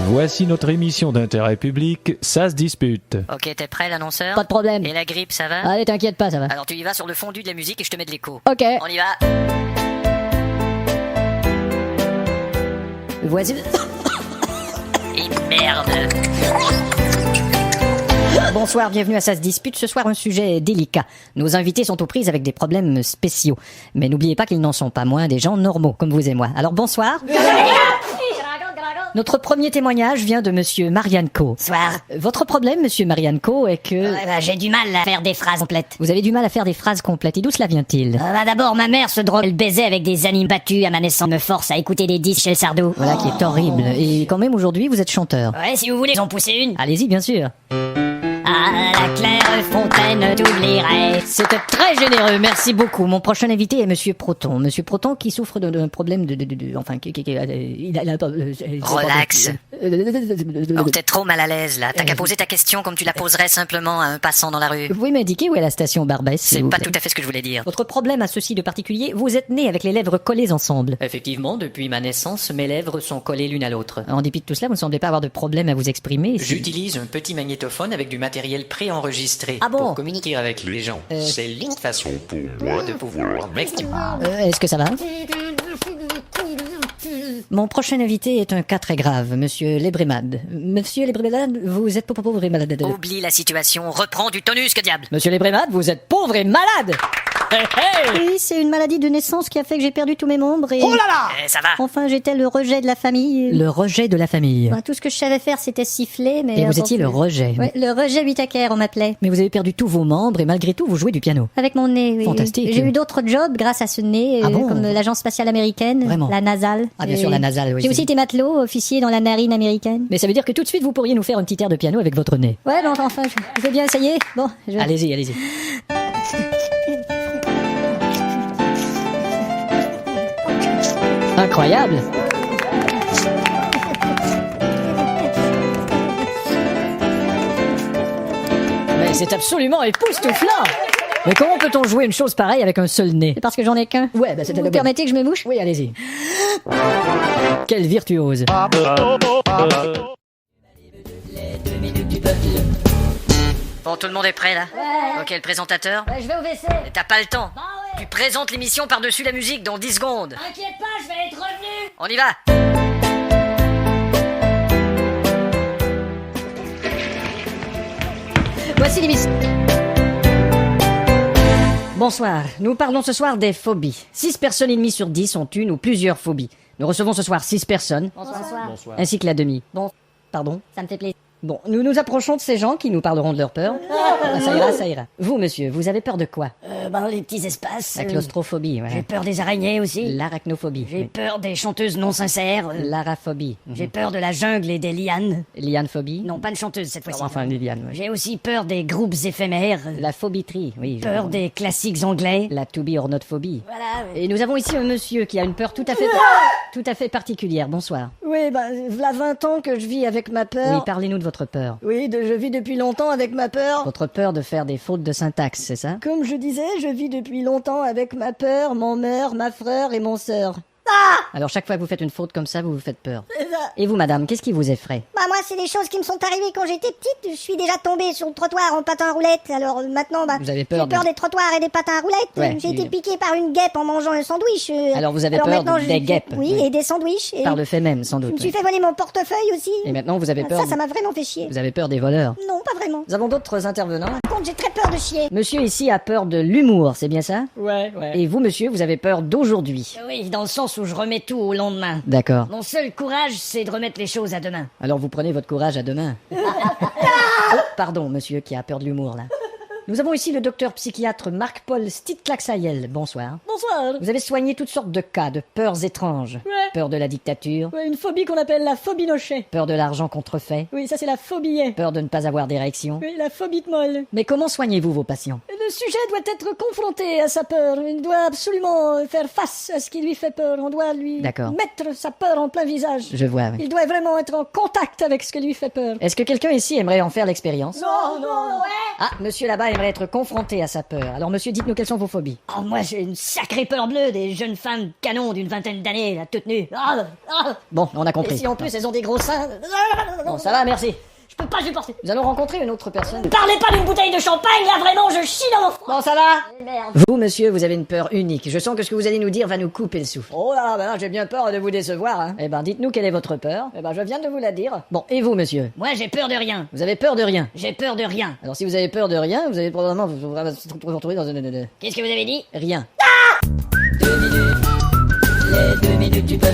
Voici notre émission d'intérêt public, ça se dispute. Ok, t'es prêt, l'annonceur? Pas de problème. Et la grippe, ça va? Allez, t'inquiète pas, ça va. Alors tu y vas sur le fondu de la musique et je te mets de l'écho. Ok. On y va. Voici... Et merde. Bonsoir, bienvenue à Ça se dispute. Ce soir, un sujet délicat. Nos invités sont aux prises avec des problèmes spéciaux. Mais n'oubliez pas qu'ils n'en sont pas moins des gens normaux, comme vous et moi. Alors bonsoir. Notre premier témoignage vient de monsieur Marianco. Bonsoir. Votre problème, monsieur Marianco, est que... J'ai du mal à faire des phrases complètes. Vous avez du mal à faire des phrases complètes. Et d'où cela vient-il? D'abord, ma mère se drogue. Elle baisait avec des animes battus à ma naissance. Me force à écouter des disques chez le Sardou. Voilà qui est horrible. Et quand même, aujourd'hui, vous êtes chanteur. Ouais, si vous voulez, j'en pousser une. Allez-y, bien sûr. À la claire fontaine t'oublierai. C'était très généreux, merci beaucoup. Mon prochain invité est Monsieur Proton. Monsieur Proton qui souffre d'un problème enfin, Relax. Oh, t'es trop mal à l'aise, là. T'as qu'à poser ta question comme tu la poserais simplement à un passant dans la rue. Vous pouvez m'indiquer où est la station Barbès? C'est pas tout à fait ce que je voulais dire. Votre problème a ceci de particulier, vous êtes né avec les lèvres collées ensemble. Effectivement, depuis ma naissance, mes lèvres sont collées l'une à l'autre. En dépit de tout cela, vous ne semblez pas avoir de problème à vous exprimer. J'utilise un petit magnétophone avec du matériel préenregistré Ah bon? pour communiquer avec les gens. C'est l'une façon pour moi de pouvoir m'exprimer. Est-ce que ça va? Mon prochain invité est un cas très grave, Monsieur Lebrémade. Monsieur Lebrémade, vous êtes pauvre et malade. Oublie la situation, reprends du tonus, que diable. Monsieur Lebrémade, vous êtes pauvre et malade. Hey, hey. Oui, c'est une maladie de naissance qui a fait que j'ai perdu tous mes membres et... Oh là là! Ça va. Enfin, j'étais le rejet de la famille. Le rejet de la famille. Tout ce que je savais faire, c'était siffler, mais... Et vous étiez le rejet. Ouais, le rejet Whittaker, on m'appelait. Mais vous avez perdu tous vos membres et malgré tout, vous jouez du piano. Avec mon nez, oui. Fantastique. J'ai eu d'autres jobs grâce à ce nez, Ah bon? comme l'agence spatiale américaine, Vraiment? la nasale. Ah, bien sûr, la nasale, oui. J'ai aussi été matelot, officier dans la marine américaine. Mais ça veut dire que tout de suite, vous pourriez nous faire un petit air de piano avec votre nez. Ouais, bon, enfin, je vais bien essayer. Bon, Allez-y, allez-y. Incroyable. Mais c'est absolument époustouflant. Mais comment peut-on jouer une chose pareille avec un seul nez? C'est parce que j'en ai qu'un. Ouais, bah c'est Vous me permettez que je me mouche? Oui, allez-y. Quel virtuose. Bon, tout le monde est prêt, là? Ouais. Ok, le présentateur? Ouais, je vais au WC. T'as pas le temps. Bah ouais. Tu présentes l'émission par-dessus la musique dans 10 secondes. T'inquiète pas, je vais être revenu. On y va. Voici l'émission. Bonsoir, nous parlons ce soir des phobies. 6 personnes et demie sur 10 ont une ou plusieurs phobies. Nous recevons ce soir 6 personnes, Bonsoir. ainsi que la demi. Bon, pardon. Ça me fait plaisir. Bon, nous nous approchons de ces gens qui nous parleront de leur peur. Ah, ça ira, ça ira. Vous, monsieur, vous avez peur de quoi? Les petits espaces. La claustrophobie, J'ai ouais. peur des araignées aussi. L'arachnophobie. J'ai oui. peur des chanteuses non sincères. L'araphobie. J'ai peur de la jungle et des lianes. Lianephobie. Non, pas une chanteuse cette fois-ci. Enfin, les lianes, oui. J'ai aussi peur des groupes éphémères. La phobitrie, oui. Peur des classiques anglais. La to be or not phobie. Voilà. Et nous avons ici un monsieur qui a une peur tout à fait particulière. Bonsoir. Oui, v'là 20 ans que je vis avec ma Oui, peur. parlez-nous de votre peur. Oui, je vis depuis longtemps avec ma peur. Votre peur de faire des fautes de syntaxe, c'est ça? Comme je disais, je vis depuis longtemps avec ma peur, mon mère, ma frère et mon sœur. Alors chaque fois que vous faites une faute comme ça, vous vous faites peur. C'est ça. Et vous, madame, qu'est-ce qui vous effraie? Moi, c'est des choses qui me sont arrivées quand j'étais petite. Je suis déjà tombée sur le trottoir en patin à roulettes. Alors maintenant, Vous avez peur j'ai peur des trottoirs et des patins à roulettes. Ouais, J'ai oui. été piquée par une guêpe en mangeant un sandwich. Alors vous avez peur maintenant, des guêpes. Oui, et des sandwichs. Et Par le fait même, sans je doute. me suis oui. fait voler mon portefeuille aussi. Et maintenant, vous avez peur. Ça m'a vraiment fait chier. Vous avez peur des voleurs. Non, pas vraiment. Nous avons d'autres intervenants. Par contre, j'ai très peur de chier. Monsieur ici a peur de l'humour, c'est bien ça? Ouais. Et vous, monsieur, vous avez peur d'aujourd'hui. Oui, dans le sens où je remets tout au lendemain. D'accord. Mon seul courage, c'est de remettre les choses à demain. Alors vous prenez votre courage à demain. Oh, pardon, monsieur qui a peur de l'humour, là. Nous avons ici le docteur psychiatre Marc-Paul Stitklaxayel. Bonsoir. Bonsoir. Vous avez soigné toutes sortes de cas, de peurs étranges. Ouais. Peur de la dictature, Ouais, une phobie qu'on appelle la phobie nochet. peur de l'argent contrefait, Oui, ça c'est la phobie. peur de ne pas avoir d'érection. Oui, la phobie de molle. Mais comment soignez-vous vos patients? Le sujet doit être confronté à sa peur. Il doit absolument faire face à ce qui lui fait peur. On doit lui D'accord. mettre sa peur en plein visage. Je vois, oui. Il doit vraiment être en contact avec ce qui lui fait peur. Est-ce que quelqu'un ici aimerait en faire l'expérience? Non, Ah, monsieur là-bas aimerait être confronté à sa peur. Alors monsieur, dites-nous quelles sont vos phobies. Oh, moi j'ai une sacrée peur bleue des jeunes femmes canons d'une vingtaine d'années, là, toutes nues. Bon, on a Et compris. si en plus elles ont des gros seins. Bon, ça va, merci. Je peux pas supporter. Nous allons rencontrer une autre personne. Ne parlez pas d'une bouteille de champagne, là vraiment je chie dans mon froid. Bon, ça va? Merde. Vous, monsieur, vous avez une peur unique. Je sens que ce que vous allez nous dire va nous couper le souffle. Oh là, ben là, j'ai bien peur de vous décevoir, hein. Eh ben, dites-nous quelle est votre peur. Eh ben, je viens de vous la dire. Bon, et vous, monsieur? Moi j'ai peur de rien. Vous avez peur de rien. J'ai peur de rien. Alors, si vous avez peur de rien, vous allez probablement vous retrouver dans une... Qu'est-ce que vous avez dit? Rien. 2 minutes. Les 2 minutes du peuple.